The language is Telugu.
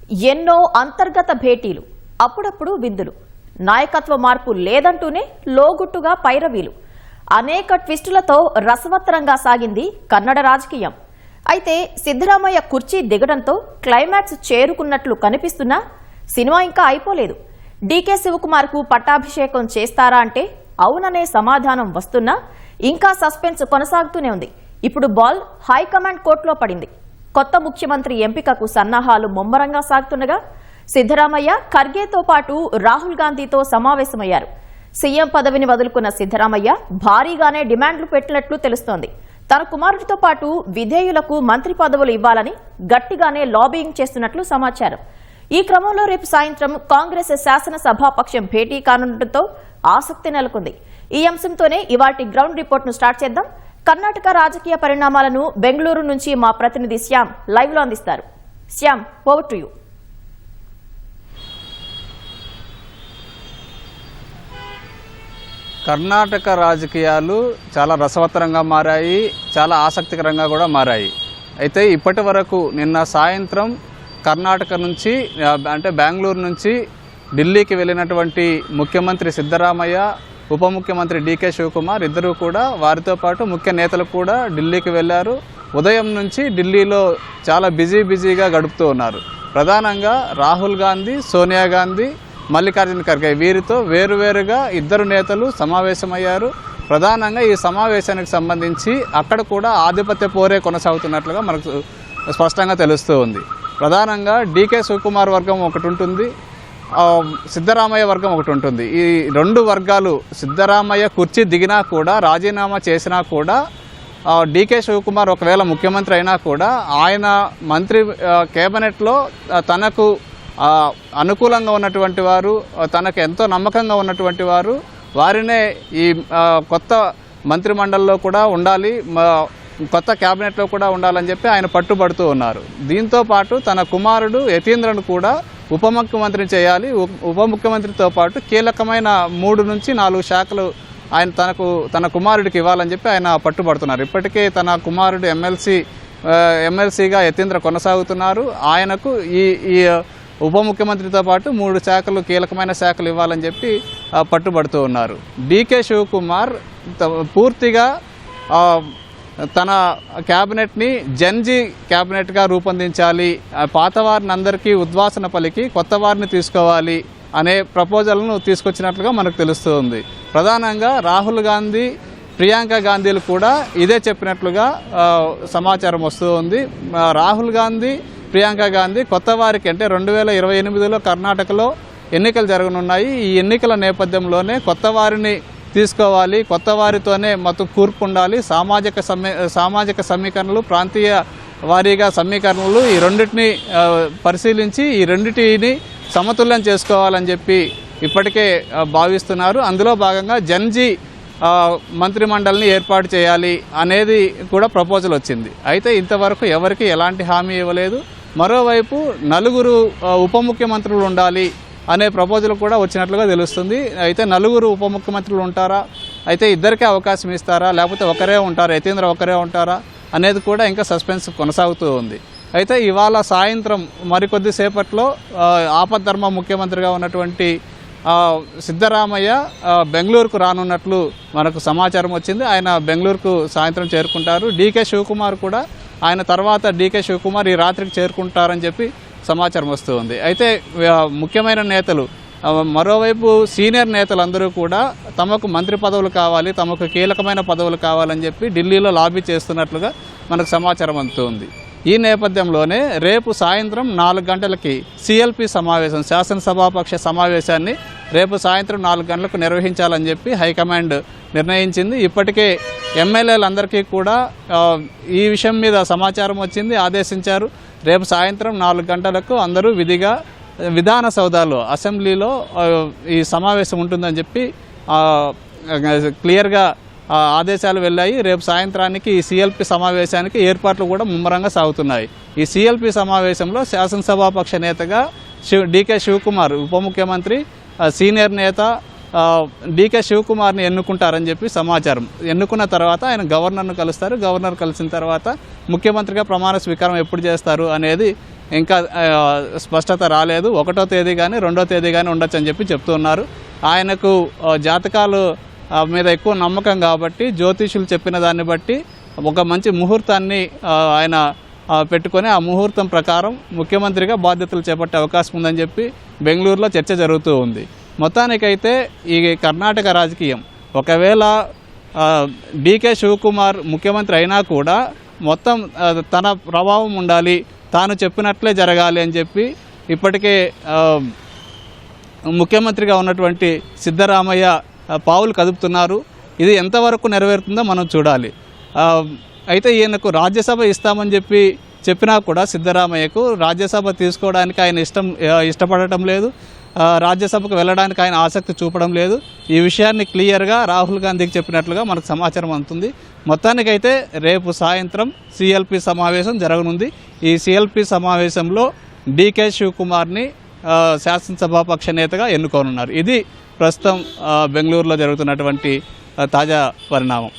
ఎన్నో అంతర్గత భేటీలు, అప్పుడప్పుడు విందులు, నాయకత్వ మార్పు లేదంటూనే లోగుట్టుగా పైరవీలు, అనేక ట్విస్టులతో రసవత్తరంగా సాగింది కన్నడ రాజకీయం. అయితే సిద్ధరామయ్య కుర్చీ దిగడంతో క్లైమాక్స్ చేరుకున్నట్లు కనిపిస్తున్నా సినిమా ఇంకా అయిపోలేదు. డీకే శివకుమార్కు పట్టాభిషేకం చేస్తారా అంటే అవుననే సమాధానం వస్తున్నా ఇంకా సస్పెన్స్ కొనసాగుతూనే ఉంది. ఇప్పుడు బాల్ హైకమాండ్ కోర్టులో పడింది. కొత్త ముఖ్యమంత్రి ఎంపికకు సన్నాహాలు ముమ్మరంగా సాగుతుండగా సిద్ధరామయ్య ఖర్గేతో పాటు రాహుల్ గాంధీతో సమావేశమయ్యారు. సీఎం పదవిని వదులుకున్న సిద్ధరామయ్య భారీగానే డిమాండ్లు పెట్టినట్లు తెలుస్తోంది. తన కుమారుడితో పాటు విధేయులకు మంత్రి పదవులు ఇవ్వాలని గట్టిగానే లాబియింగ్ చేస్తున్నట్లు సమాచారం. ఈ క్రమంలో రేపు సాయంత్రం కాంగ్రెస్ శాసనసభాపక్షం భేటీ కానుండటంతో ఆసక్తి నెలకొంది. ఈ అంశంతోనే ఇవాల్టి గ్రౌండ్ రిపోర్ట్ ను స్టార్ట్ చేద్దాం. కర్ణాటక రాజకీయ పరిణామాలను బెంగళూరు నుంచి మా ప్రతినిధి శ్యామ్ లైవ్ లో అందిస్తారు. Shyam, over to you. Karnataka రాజకీయాలు చాలా రసవత్తరంగా మారాయి, చాలా ఆసక్తికరంగా కూడా మారాయి. అయితే ఇప్పటి వరకు నిన్న సాయంత్రం కర్ణాటక నుంచి అంటే బెంగళూరు నుంచి ఢిల్లీకి వెళ్ళినటువంటి ముఖ్యమంత్రి సిద్ధరామయ్య, ఉప ముఖ్యమంత్రి డీకే శివకుమార్ ఇద్దరూ కూడా వారితో పాటు ముఖ్య నేతలు కూడా ఢిల్లీకి వెళ్ళారు. ఉదయం నుంచి ఢిల్లీలో చాలా బిజీగా గడుపుతూ ఉన్నారు. ప్రధానంగా రాహుల్ గాంధీ, సోనియా గాంధీ, మల్లికార్జున ఖర్గే వీరితో వేరువేరుగా ఇద్దరు నేతలు సమావేశమయ్యారు. ప్రధానంగా ఈ సమావేశానికి సంబంధించి అక్కడ కూడా ఆధిపత్య పోరే కొనసాగుతున్నట్లుగా మనకు స్పష్టంగా తెలుస్తూ ఉంది. ప్రధానంగా డీకే శివకుమార్ వర్గం ఒకటి ఉంటుంది, సిద్ధరామయ్య వర్గం ఒకటి ఉంటుంది. ఈ రెండు వర్గాలు సిద్ధరామయ్య కుర్చీ దిగినా కూడా, రాజీనామా చేసినా కూడా, డీకే శివకుమార్ ఒకవేళ ముఖ్యమంత్రి అయినా కూడా ఆయన మంత్రి కేబినెట్లో తనకు అనుకూలంగా ఉన్నటువంటి వారు, తనకు ఎంతో నమ్మకంగా ఉన్నటువంటి వారు వారినే ఈ కొత్త మంత్రిమండలిలో కూడా ఉండాలి, కొత్త క్యాబినెట్లో కూడా ఉండాలని చెప్పి ఆయన పట్టుబడుతూ ఉన్నారు. దీంతో పాటు తన కుమారుడు యతీంద్రను కూడా ఉప ముఖ్యమంత్రిని చేయాలి, ఉప ముఖ్యమంత్రితో పాటు కీలకమైన 3 నుంచి 4 శాఖలు ఆయన తన కుమారుడికి ఇవ్వాలని చెప్పి ఆయన పట్టుబడుతున్నారు. ఇప్పటికే తన కుమారుడు ఎమ్మెల్సీగా యతీంద్ర కొనసాగుతున్నారు. ఆయనకు ఈ ఉప ముఖ్యమంత్రితో పాటు 3 శాఖలు, కీలకమైన శాఖలు ఇవ్వాలని చెప్పి పట్టుబడుతూ ఉన్నారు. డీకే శివకుమార్ పూర్తిగా తన క్యాబినెట్ని జన్జీ క్యాబినెట్గా రూపొందించాలి, పాత వారిని అందరికీ ఉద్వాసన పలికి కొత్త వారిని తీసుకోవాలి అనే ప్రపోజల్ను తీసుకొచ్చినట్లుగా మనకు తెలుస్తుంది. ప్రధానంగా రాహుల్ గాంధీ, ప్రియాంక గాంధీలు కూడా ఇదే చెప్పినట్లుగా సమాచారం వస్తూ ఉంది. రాహుల్ గాంధీ, ప్రియాంక గాంధీ కొత్త వారికి అంటే 2028లో కర్ణాటకలో ఎన్నికలు జరగనున్నాయి. ఈ ఎన్నికల నేపథ్యంలోనే కొత్త వారిని తీసుకోవాలి, కొత్త వారితోనే మొత్తం కూర్పు ఉండాలి, సామాజిక సమీకరణలు, ప్రాంతీయ వారీగా సమీకరణలు ఈ రెండింటిని పరిశీలించి ఈ రెండింటిని సమతుల్యం చేసుకోవాలని చెప్పి ఇప్పటికే భావిస్తున్నారు. అందులో భాగంగా జన్జీ మంత్రిమండలిని ఏర్పాటు చేయాలి అనేది కూడా ప్రపోజల్ వచ్చింది. అయితే ఇంతవరకు ఎవరికి ఎలాంటి హామీ ఇవ్వలేదు. మరోవైపు 4 ఉప ముఖ్యమంత్రులు ఉండాలి అనే ప్రపోజల్ కూడా వచ్చినట్లుగా తెలుస్తుంది. అయితే 4 ఉప ముఖ్యమంత్రులు ఉంటారా, అయితే ఇద్దరికే అవకాశం ఇస్తారా, లేకపోతే ఒకరే ఉంటారా, యతీంద్ర ఒకరే ఉంటారా అనేది కూడా ఇంకా సస్పెన్స్ కొనసాగుతూ ఉంది. అయితే ఇవాళ సాయంత్రం మరికొద్ది సేపట్లో ఆపద్ధర్మ ముఖ్యమంత్రిగా ఉన్నటువంటి సిద్ధరామయ్య బెంగళూరుకు రానున్నట్లు మనకు సమాచారం వచ్చింది. ఆయన బెంగళూరుకు సాయంత్రం చేరుకుంటారు. డీకే శివకుమార్ కూడా ఆయన తర్వాత డీకే శివకుమార్ ఈ రాత్రికి చేరుకుంటారని చెప్పి సమాచారం వస్తూ ఉంది. అయితే ముఖ్యమైన నేతలు, మరోవైపు సీనియర్ నేతలందరూ కూడా తమకు మంత్రి పదవులు కావాలి, తమకు కీలకమైన పదవులు కావాలని చెప్పి ఢిల్లీలో లాబీ చేస్తున్నట్లుగా మనకు సమాచారం అందుతుంది. ఈ నేపథ్యంలోనే రేపు సాయంత్రం 4 గంటలకి సిఎల్పి సమావేశం, శాసనసభాపక్ష సమావేశాన్ని రేపు సాయంత్రం 4 గంటలకు నిర్వహించాలని చెప్పి హైకమాండ్ నిర్ణయించింది. ఇప్పటికే ఎమ్మెల్యేలందరికీ కూడా ఈ విషయం మీద సమాచారం వచ్చింది, ఆదేశించారు. రేపు సాయంత్రం 4 గంటలకు అందరూ విధిగా విధాన సౌధాలో, అసెంబ్లీలో ఈ సమావేశం ఉంటుందని చెప్పి క్లియర్గా ఆదేశాలు వెళ్ళాయి. రేపు సాయంత్రానికి ఈ సిఎల్పి సమావేశానికి ఏర్పాట్లు కూడా ముమ్మరంగా సాగుతున్నాయి. ఈ సిఎల్పి సమావేశంలో శాసనసభాపక్ష నేతగా డీకే శివకుమార్, ఉప ముఖ్యమంత్రి, సీనియర్ నేత డీకే శివకుమార్ని ఎన్నుకుంటారని చెప్పి సమాచారం. ఎన్నుకున్న తర్వాత ఆయన గవర్నర్ను కలుస్తారు. గవర్నర్ కలిసిన తర్వాత ముఖ్యమంత్రిగా ప్రమాణ స్వీకారం ఎప్పుడు చేస్తారు అనేది ఇంకా స్పష్టత రాలేదు. 1వ తేదీ కానీ 2వ తేదీ కానీ ఉండొచ్చు అని చెప్పి చెప్తున్నారు. ఆయనకు జాతకాలు మీద ఎక్కువ నమ్మకం కాబట్టి జ్యోతిషులు చెప్పిన దాన్ని బట్టి ఒక మంచి ముహూర్తాన్ని ఆయన పెట్టుకొని ఆ ముహూర్తం ప్రకారం ముఖ్యమంత్రిగా బాధ్యతలు చేపట్టే అవకాశం ఉందని చెప్పి బెంగళూరులో చర్చ జరుగుతూ ఉంది. మొత్తానికైతే ఈ కర్ణాటక రాజకీయం ఒకవేళ డీకే శివకుమార్ ముఖ్యమంత్రి అయినా కూడా మొత్తం తన ప్రభావం ఉండాలి, తాను చెప్పినట్లే జరగాలి అని చెప్పి ఇప్పటికే ముఖ్యమంత్రిగా ఉన్నటువంటి సిద్ధరామయ్య పావులు కదుపుతున్నారు. ఇది ఎంతవరకు నెరవేరుతుందో మనం చూడాలి. అయితే ఈయనకు రాజ్యసభ ఇస్తామని చెప్పినా కూడా సిద్ధరామయ్యకు రాజ్యసభ తీసుకోవడానికి ఆయన ఇష్టపడటం లేదు, రాజ్యసభకు వెళ్ళడానికి ఆయన ఆసక్తి చూపడం లేదు. ఈ విషయాన్ని క్లియర్గా రాహుల్ గాంధీకి చెప్పినట్లుగా మనకు సమాచారం అందుతుంది. మొత్తానికైతే రేపు సాయంత్రం సిఎల్పి సమావేశం జరగనుంది. ఈ సిఎల్పి సమావేశంలో డీకే శివకుమార్ని శాసనసభాపక్ష నేతగా ఎన్నుకోనున్నారు. ఇది ప్రస్తుతం బెంగళూరులో జరుగుతున్నటువంటి తాజా పరిణామం.